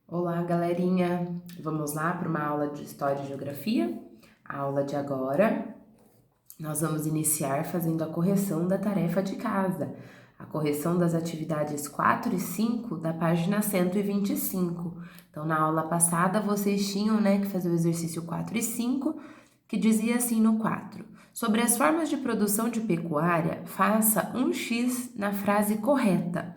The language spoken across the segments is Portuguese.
Olá, galerinha! Vamos lá para uma aula de História e Geografia? A aula de agora, nós vamos iniciar fazendo a correção da tarefa de casa, a correção das atividades 4 e 5 da página 125. Então, na aula passada, vocês tinham, que fazer o exercício 4 e 5, que dizia assim no 4. Sobre as formas de produção de pecuária, faça um X na frase correta.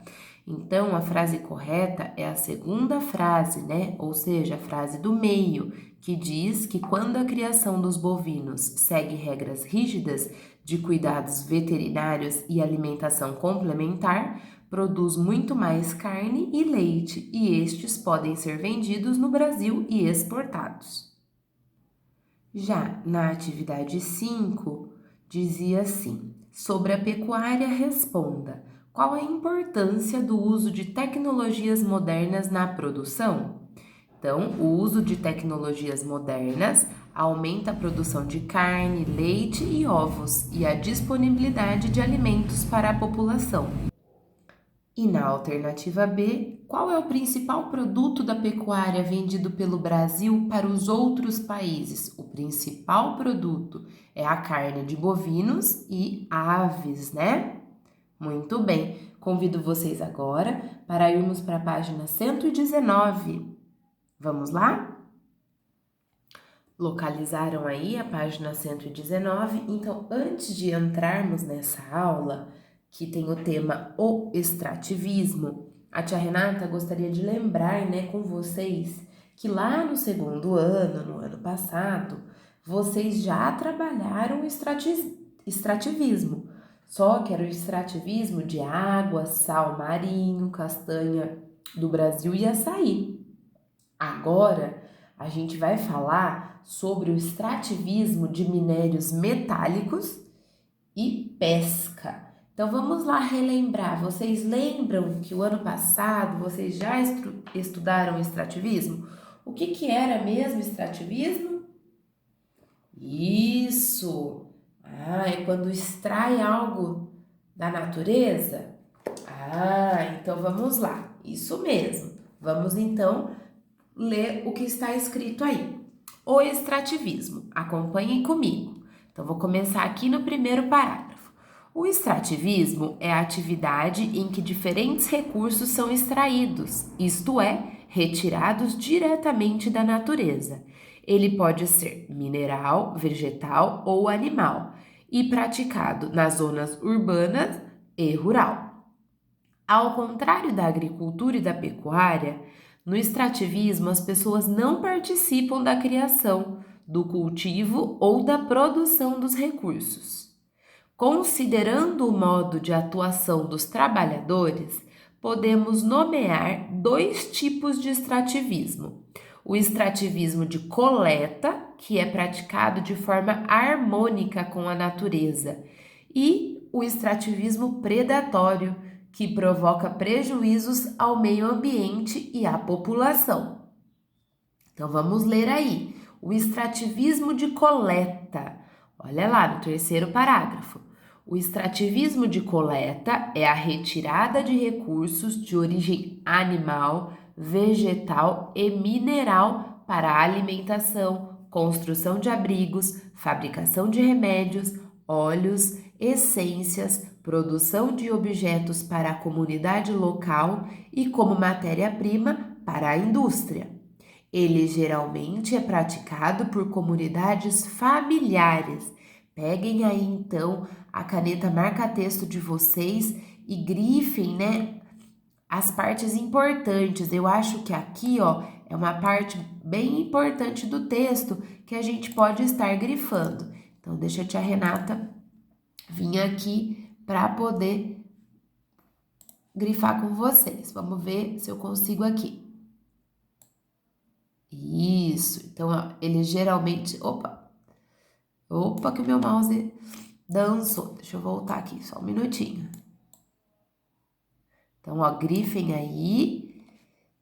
Então, a frase correta é a segunda frase, Ou seja, a frase do meio, que diz que quando a criação dos bovinos segue regras rígidas de cuidados veterinários e alimentação complementar, produz muito mais carne e leite, e estes podem ser vendidos no Brasil e exportados. Já na atividade 5, dizia assim: sobre a pecuária, responda. Qual a importância do uso de tecnologias modernas na produção? Então, o uso de tecnologias modernas aumenta a produção de carne, leite e ovos e a disponibilidade de alimentos para a população. E na alternativa B, qual é o principal produto da pecuária vendido pelo Brasil para os outros países? O principal produto é a carne de bovinos e aves, Muito bem, convido vocês agora para irmos para a página 119. Vamos lá? Localizaram aí a página 119? Então, antes de entrarmos nessa aula, que tem o tema o extrativismo, a tia Renata gostaria de lembrar, com vocês, que lá no segundo ano, no ano passado, vocês já trabalharam o extrativismo, só que era o extrativismo de água, sal marinho, castanha do Brasil e açaí. Agora, a gente vai falar sobre o extrativismo de minérios metálicos e pesca. Então, vamos lá relembrar. Vocês lembram que o ano passado vocês já estudaram extrativismo? O que era mesmo extrativismo? Isso! É quando extrai algo da natureza? Então vamos lá. Isso mesmo. Vamos então ler o que está escrito aí. O extrativismo. Acompanhem comigo. Então, vou começar aqui no primeiro parágrafo. O extrativismo é a atividade em que diferentes recursos são extraídos, isto é, retirados diretamente da natureza. Ele pode ser mineral, vegetal ou animal e praticado nas zonas urbanas e rural. Ao contrário da agricultura e da pecuária, no extrativismo as pessoas não participam da criação, do cultivo ou da produção dos recursos. Considerando o modo de atuação dos trabalhadores, podemos nomear dois tipos de extrativismo: o extrativismo de coleta, que é praticado de forma harmônica com a natureza, e o extrativismo predatório, que provoca prejuízos ao meio ambiente e à população. Então vamos ler aí. O extrativismo de coleta. Olha lá no terceiro parágrafo. O extrativismo de coleta é a retirada de recursos de origem animal, vegetal e mineral para alimentação, construção de abrigos, fabricação de remédios, óleos, essências, produção de objetos para a comunidade local e como matéria-prima para a indústria. Ele geralmente é praticado por comunidades familiares. Peguem aí então a caneta marca-texto de vocês e grifem, as partes importantes. Eu acho que aqui, é uma parte bem importante do texto que a gente pode estar grifando. Então, deixa a tia Renata vir aqui para poder grifar com vocês. Vamos ver se eu consigo aqui. Isso. Então, ele geralmente... Opa, que o meu mouse dançou. Deixa eu voltar aqui, só um minutinho. Então, grifem aí.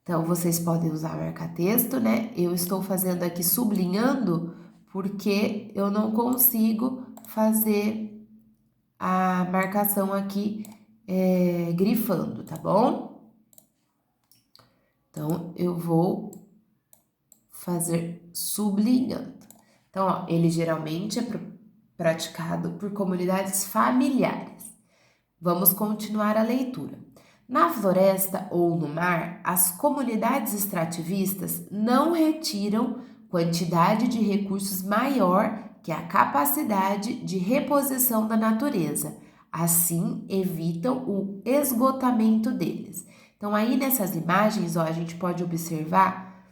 Então, vocês podem usar marca-texto, Eu estou fazendo aqui sublinhando porque eu não consigo fazer a marcação aqui grifando, tá bom? Então, Então, eu vou fazer sublinhando. Então, ó, ele geralmente é praticado por comunidades familiares. Vamos continuar a leitura. Na floresta ou no mar, as comunidades extrativistas não retiram quantidade de recursos maior que a capacidade de reposição da natureza. Assim, evitam o esgotamento deles. Então, aí nessas imagens, ó, a gente pode observar,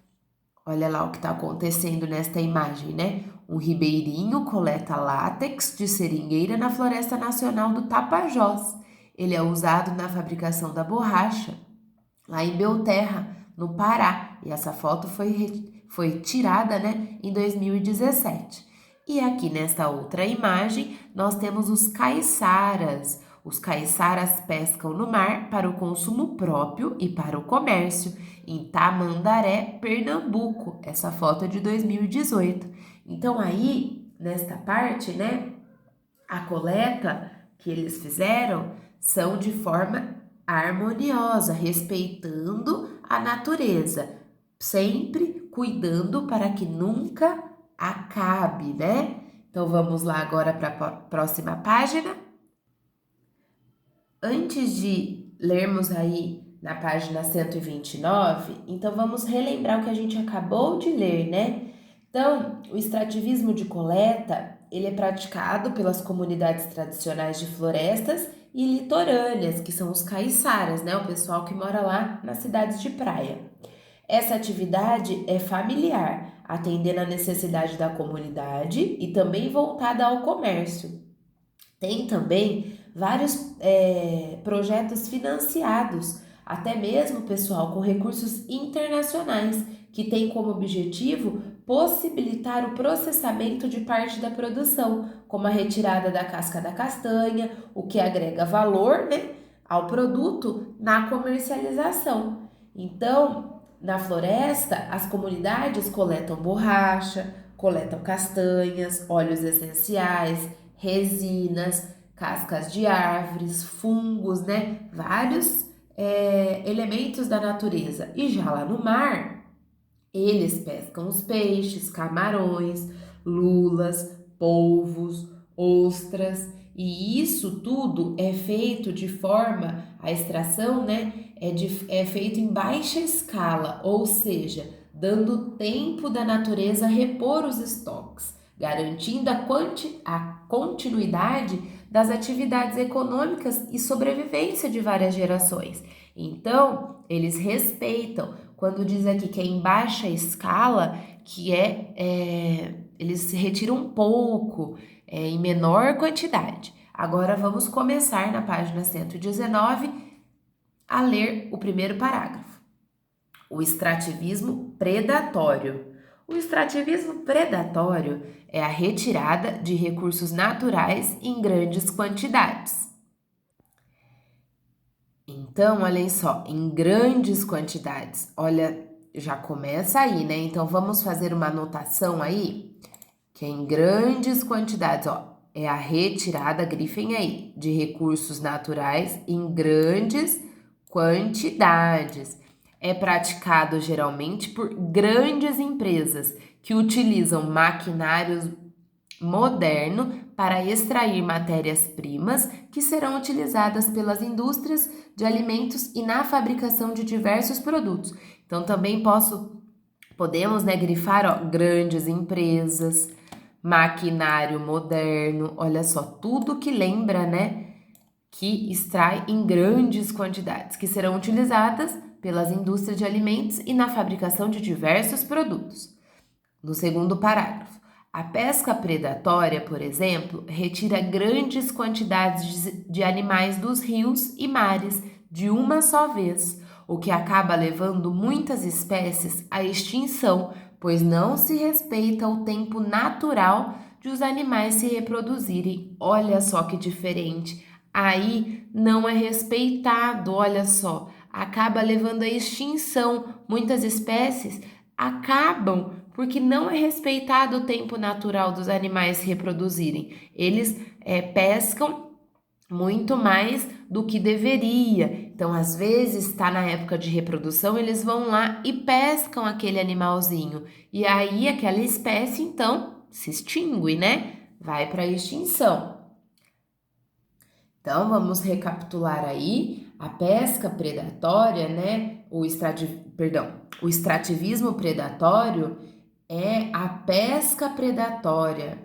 olha lá o que está acontecendo nesta imagem, né? Um ribeirinho coleta látex de seringueira na Floresta Nacional do Tapajós. Ele é usado na fabricação da borracha, lá em Belterra, no Pará. E essa foto foi tirada, né, em 2017. E aqui nesta outra imagem, nós temos os caiçaras. Os caiçaras pescam no mar para o consumo próprio e para o comércio, em Tamandaré, Pernambuco. Essa foto é de 2018. Então, aí, nesta parte, né, a coleta que eles fizeram são de forma harmoniosa, respeitando a natureza, sempre cuidando para que nunca acabe, né? Então vamos lá agora para a próxima página. Antes de lermos aí na página 129, então vamos relembrar o que a gente acabou de ler, né? Então, o extrativismo de coleta, ele é praticado pelas comunidades tradicionais de florestas e litorâneas, que são os caiçaras, né? O pessoal que mora lá nas cidades de praia. Essa atividade é familiar, atendendo à necessidade da comunidade e também voltada ao comércio. Tem também vários projetos financiados, até mesmo, pessoal, com recursos internacionais, que tem como objetivo possibilitar o processamento de parte da produção, como a retirada da casca da castanha, o que agrega valor, né, ao produto na comercialização. Então, na floresta, as comunidades coletam borracha, coletam castanhas, óleos essenciais, resinas, cascas de árvores, fungos, né? Vários elementos da natureza. E já lá no mar, eles pescam os peixes, camarões, lulas, polvos, ostras, e isso tudo é feito de forma, a extração, né, é feito em baixa escala, ou seja, dando tempo da natureza repor os estoques, garantindo a continuidade das atividades econômicas e sobrevivência de várias gerações. Então, eles respeitam. Quando diz aqui que é em baixa escala, que eles retiram um pouco, em menor quantidade. Agora vamos começar na página 119 a ler o primeiro parágrafo. O extrativismo predatório. O extrativismo predatório é a retirada de recursos naturais em grandes quantidades. Então, olhem só, em grandes quantidades. Olha, já começa aí, né? Então, vamos fazer uma anotação aí, que é em grandes quantidades, ó. É a retirada, grifem aí, de recursos naturais em grandes quantidades. É praticado geralmente por grandes empresas que utilizam maquinários moderno para extrair matérias-primas que serão utilizadas pelas indústrias de alimentos e na fabricação de diversos produtos. Então também podemos, né, grifar, ó, grandes empresas, maquinário moderno, olha só, tudo que lembra, né, que extrai em grandes quantidades, que serão utilizadas pelas indústrias de alimentos e na fabricação de diversos produtos. No segundo parágrafo, a pesca predatória, por exemplo, retira grandes quantidades de animais dos rios e mares de uma só vez, o que acaba levando muitas espécies à extinção, pois não se respeita o tempo natural de os animais se reproduzirem. Olha só que diferente. Aí não é respeitado, olha só, acaba levando à extinção. Muitas espécies acabam porque não é respeitado o tempo natural dos animais se reproduzirem. Eles pescam muito mais do que deveria. Então, às vezes, está na época de reprodução, eles vão lá e pescam aquele animalzinho. E aí, aquela espécie, então, se extingue, né? Vai para a extinção. Então, vamos recapitular aí. A pesca predatória, né? O extrativismo predatório é a pesca predatória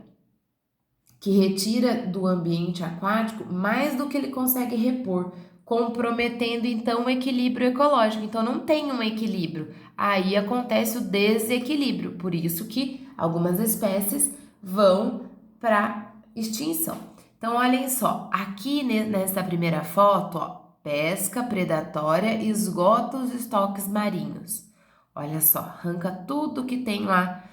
que retira do ambiente aquático mais do que ele consegue repor, comprometendo então o equilíbrio ecológico. Então não tem um equilíbrio. Aí acontece o desequilíbrio, por isso que algumas espécies vão para extinção. Então olhem só, aqui nessa primeira foto, ó, pesca predatória esgota os estoques marinhos. Olha só, arranca tudo que tem lá,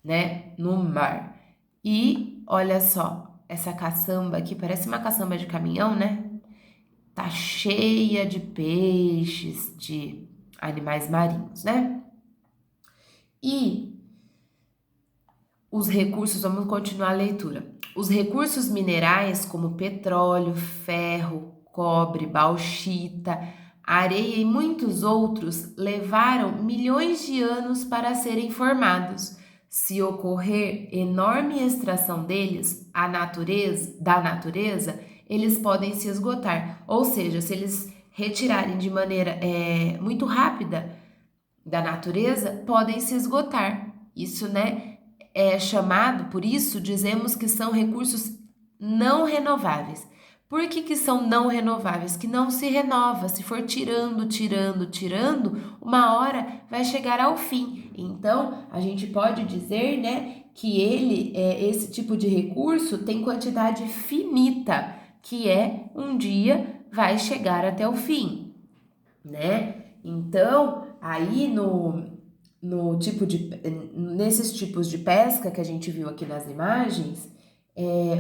né, no mar. E olha só, essa caçamba aqui parece uma caçamba de caminhão, né? Tá cheia de peixes, de animais marinhos, né? E os recursos, vamos continuar a leitura. Os recursos minerais como petróleo, ferro, cobre, bauxita, areia e muitos outros levaram milhões de anos para serem formados. Se ocorrer enorme extração deles, da natureza, eles podem se esgotar. Ou seja, se eles retirarem de maneira muito rápida da natureza, podem se esgotar. Isso, né, é chamado, por isso dizemos que são recursos não renováveis. Por que são não renováveis? Que não se renova. Se for tirando, uma hora vai chegar ao fim. Então, a gente pode dizer, né, que esse tipo de recurso tem quantidade finita, que um dia vai chegar até o fim, né? Então, aí nesses tipos de pesca que a gente viu aqui nas imagens,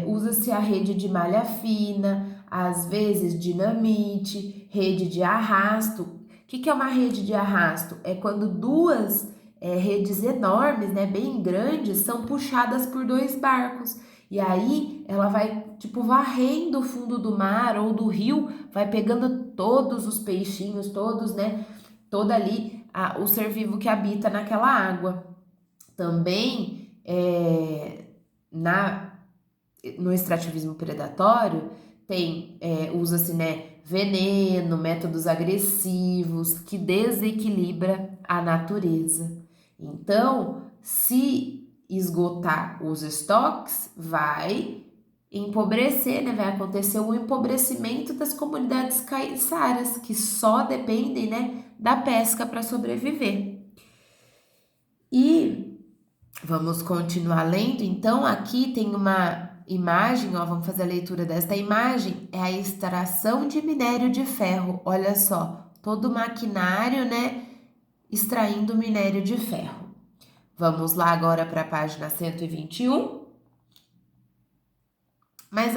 usa-se a rede de malha fina, às vezes dinamite, rede de arrasto. O que é uma rede de arrasto? É quando duas redes enormes, né, bem grandes, são puxadas por dois barcos. E aí ela vai, tipo, varrendo o fundo do mar ou do rio, vai pegando todos os peixinhos, todos, né, todo ali o ser vivo que habita naquela água. Também no extrativismo predatório usa-se, né, veneno, métodos agressivos que desequilibra a natureza. Então, se esgotar os estoques, vai empobrecer, né? Vai acontecer o empobrecimento das comunidades caiçaras, que só dependem, né, da pesca para sobreviver. E vamos continuar lendo. Então, aqui tem uma imagem, ó, vamos fazer a leitura desta imagem. É a extração de minério de ferro. Olha só, todo o maquinário, né, extraindo minério de ferro. Vamos lá agora para a página 121. Mas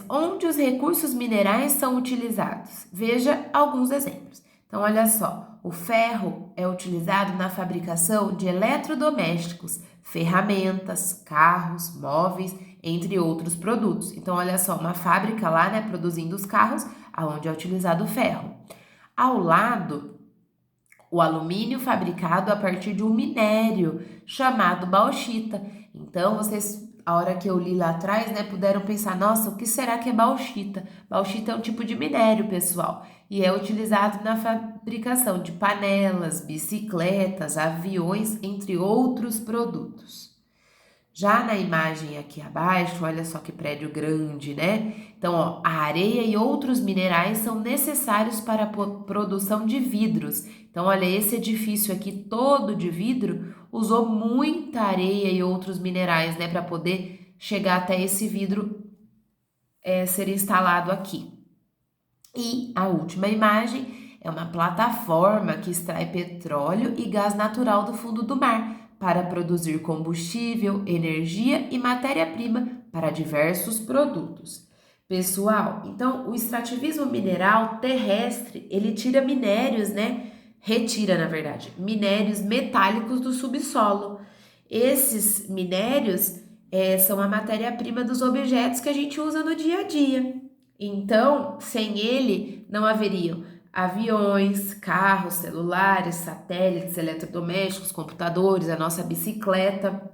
onde os recursos minerais são utilizados? Veja alguns exemplos. Então, olha só, o ferro é utilizado na fabricação de eletrodomésticos, ferramentas, carros, móveis, entre outros produtos. Então, olha só, uma fábrica lá, né, produzindo os carros, aonde é utilizado o ferro. Ao lado, o alumínio fabricado a partir de um minério chamado bauxita. Então, a hora que eu li lá atrás, né, puderam pensar, nossa, o que será que é bauxita? Bauxita é um tipo de minério, pessoal, e é utilizado na fabricação de panelas, bicicletas, aviões, entre outros produtos. Já na imagem aqui abaixo, olha só que prédio grande, né? Então, ó, a areia e outros minerais são necessários para a produção de vidros. Então, olha, esse edifício aqui todo de vidro usou muita areia e outros minerais, né, para poder chegar até esse vidro ser instalado aqui. E a última imagem é uma plataforma que extrai petróleo e gás natural do fundo do mar para produzir combustível, energia e matéria-prima para diversos produtos. Pessoal, então o extrativismo mineral terrestre, ele tira minérios, né? Retira, na verdade, minérios metálicos do subsolo. Esses minérios, são a matéria-prima dos objetos que a gente usa no dia a dia. Então, sem ele, não haveriam aviões, carros, celulares, satélites, eletrodomésticos, computadores, a nossa bicicleta.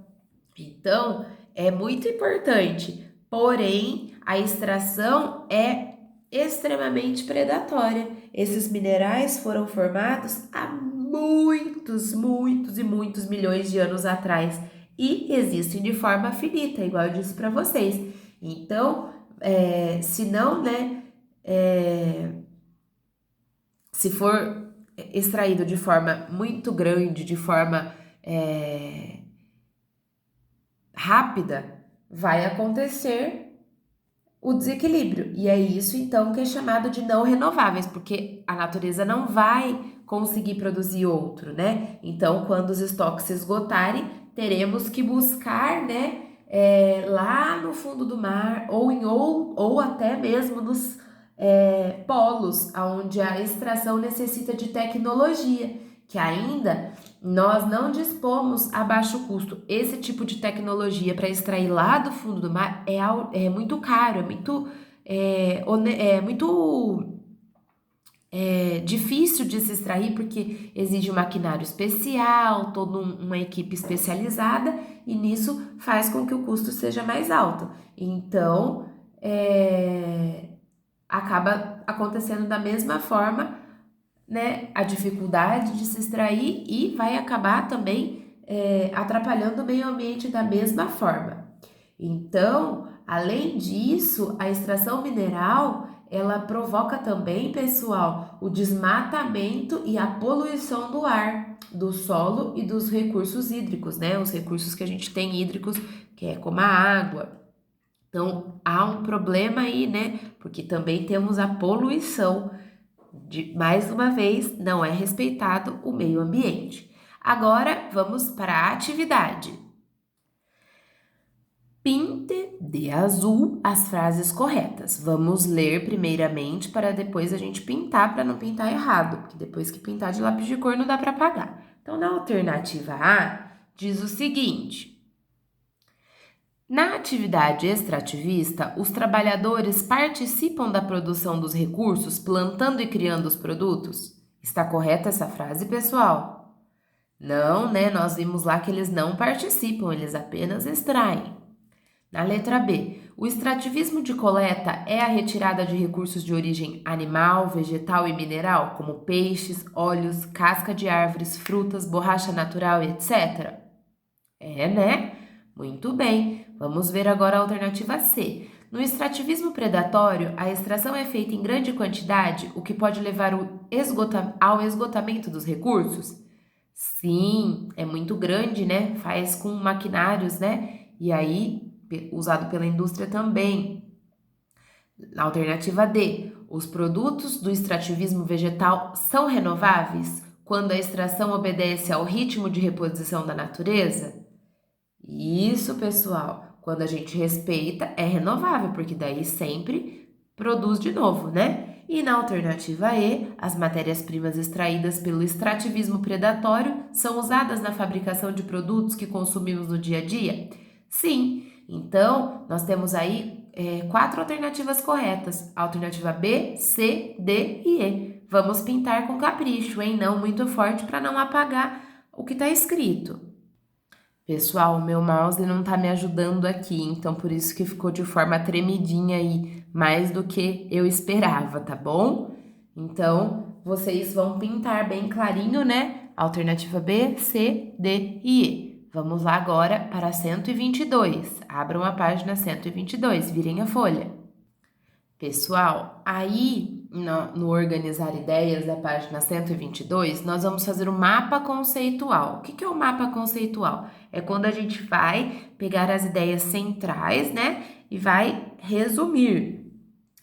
Então, é muito importante. Porém, a extração é extremamente predatória. Esses minerais foram formados há muitos milhões de anos atrás e existem de forma finita, igual eu disse para vocês. Então, se não, né, se for extraído de forma muito grande, de forma rápida, vai acontecer o desequilíbrio. E é isso, então, que é chamado de não renováveis, porque a natureza não vai conseguir produzir outro, né? Então, quando os estoques se esgotarem, teremos que buscar, né, lá no fundo do mar ou até mesmo nos polos, onde a extração necessita de tecnologia, que ainda nós não dispomos a baixo custo. Esse tipo de tecnologia para extrair lá do fundo do mar é muito caro, é muito difícil de se extrair porque exige um maquinário especial, toda uma equipe especializada e nisso faz com que o custo seja mais alto. Então, acaba acontecendo da mesma forma, né, a dificuldade de se extrair e vai acabar também atrapalhando o meio ambiente da mesma forma. Então, além disso, a extração mineral, ela provoca também, pessoal, o desmatamento e a poluição do ar, do solo e dos recursos hídricos, né? Os recursos que a gente tem hídricos, que é como a água. Então, há um problema aí, né? Porque também temos a poluição. Mais uma vez, não é respeitado o meio ambiente. Agora, vamos para a atividade. Pinte de azul as frases corretas. Vamos ler primeiramente para depois a gente pintar, para não pintar errado, porque depois que pintar de lápis de cor não dá para apagar. Então, na alternativa A, diz o seguinte: na atividade extrativista, os trabalhadores participam da produção dos recursos, plantando e criando os produtos? Está correta essa frase, pessoal? Não, né? Nós vimos lá que eles não participam, eles apenas extraem. Na letra B, o extrativismo de coleta é a retirada de recursos de origem animal, vegetal e mineral, como peixes, óleos, casca de árvores, frutas, borracha natural, etc. É, né? Muito bem. Vamos ver agora a alternativa C. No extrativismo predatório, a extração é feita em grande quantidade, o que pode levar ao esgotamento dos recursos? Sim, é muito grande, né? Faz com maquinários, né? E aí, usado pela indústria também. Na alternativa D, os produtos do extrativismo vegetal são renováveis quando a extração obedece ao ritmo de reposição da natureza? Isso, pessoal, quando a gente respeita, é renovável, porque daí sempre produz de novo, né? E na alternativa E, as matérias-primas extraídas pelo extrativismo predatório são usadas na fabricação de produtos que consumimos no dia a dia? Sim, então nós temos aí 4 alternativas corretas: alternativa B, C, D e E. Vamos pintar com capricho, hein? Não muito forte para não apagar o que está escrito. Pessoal, o meu mouse não tá me ajudando aqui, então por isso que ficou de forma tremidinha aí, mais do que eu esperava, tá bom? Então, vocês vão pintar bem clarinho, né? Alternativa B, C, D e E. Vamos lá agora para 122. Abram a página 122, virem a folha. Pessoal, aí no Organizar Ideias da página 122, nós vamos fazer o mapa conceitual. O que é o mapa conceitual? É quando a gente vai pegar as ideias centrais, né, e vai resumir.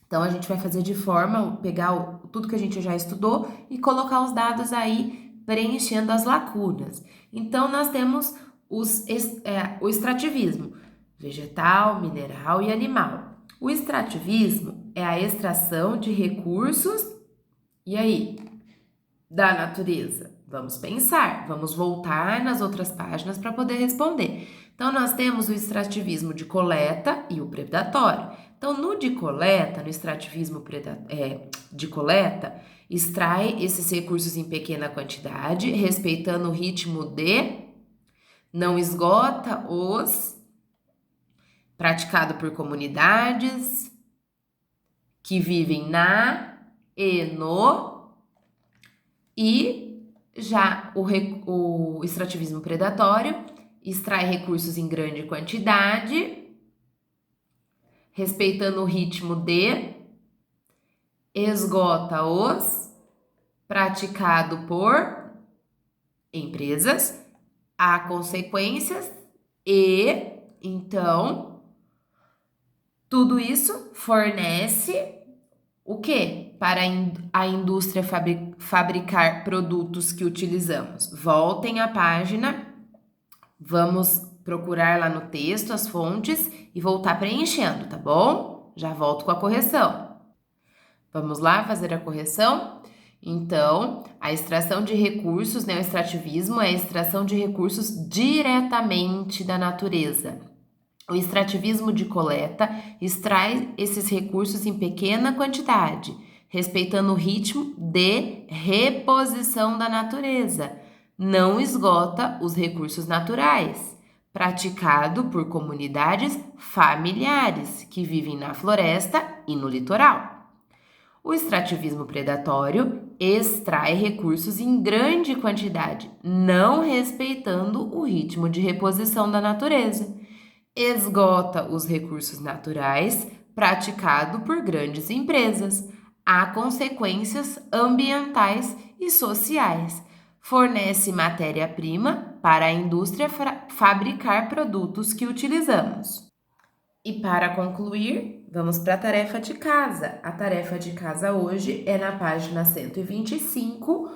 Então, a gente vai fazer de forma, pegar tudo que a gente já estudou e colocar os dados aí, preenchendo as lacunas. Então, nós temos o extrativismo, vegetal, mineral e animal. O extrativismo é a extração de recursos, e aí, da natureza. Vamos pensar, vamos voltar nas outras páginas para poder responder. Então, nós temos o extrativismo de coleta e o predatório. Então, no de coleta, no extrativismo de coleta, extrai esses recursos em pequena quantidade, respeitando o ritmo de não esgota os praticado por comunidades que vivem na e no, e já o extrativismo predatório extrai recursos em grande quantidade, respeitando o ritmo de esgota os praticado por empresas, há consequências e, então, tudo isso fornece o quê? Para a indústria fabricar produtos que utilizamos. Voltem à página, vamos procurar lá no texto as fontes e voltar preenchendo, tá bom? Já volto com a correção. Vamos lá fazer a correção? Então, a extração de recursos, né, o extrativismo é a extração de recursos diretamente da natureza. O extrativismo de coleta extrai esses recursos em pequena quantidade, respeitando o ritmo de reposição da natureza. Não esgota os recursos naturais, praticado por comunidades familiares que vivem na floresta e no litoral. O extrativismo predatório extrai recursos em grande quantidade, não respeitando o ritmo de reposição da natureza. Esgota os recursos naturais praticado por grandes empresas. Há consequências ambientais e sociais. Fornece matéria-prima para a indústria fabricar produtos que utilizamos. E para concluir, vamos para a tarefa de casa. A tarefa de casa hoje é na página 125,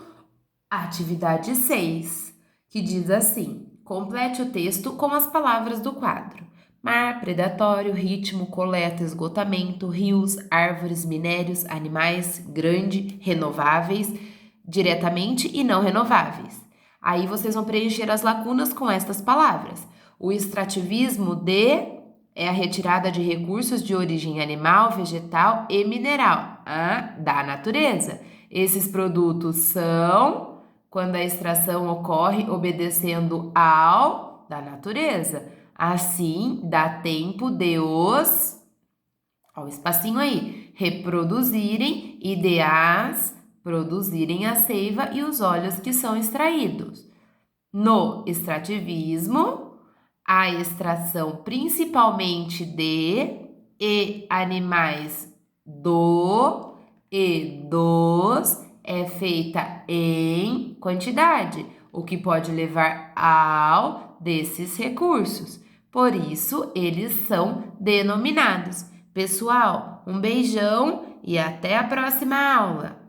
atividade 6, que diz assim: complete o texto com as palavras do quadro. Mar, predatório, ritmo, coleta, esgotamento, rios, árvores, minérios, animais, grande, renováveis, diretamente e não renováveis. Aí vocês vão preencher as lacunas com estas palavras. O extrativismo é a retirada de recursos de origem animal, vegetal e mineral, da natureza. Esses produtos são quando a extração ocorre obedecendo ao da natureza. Assim, dá tempo de ó o espacinho aí, reproduzirem e de as produzirem a seiva e os óleos que são extraídos. No extrativismo, a extração principalmente de e animais do e dos é feita em quantidade, o que pode levar ao desses recursos. Por isso, eles são denominados. Pessoal, um beijão e até a próxima aula!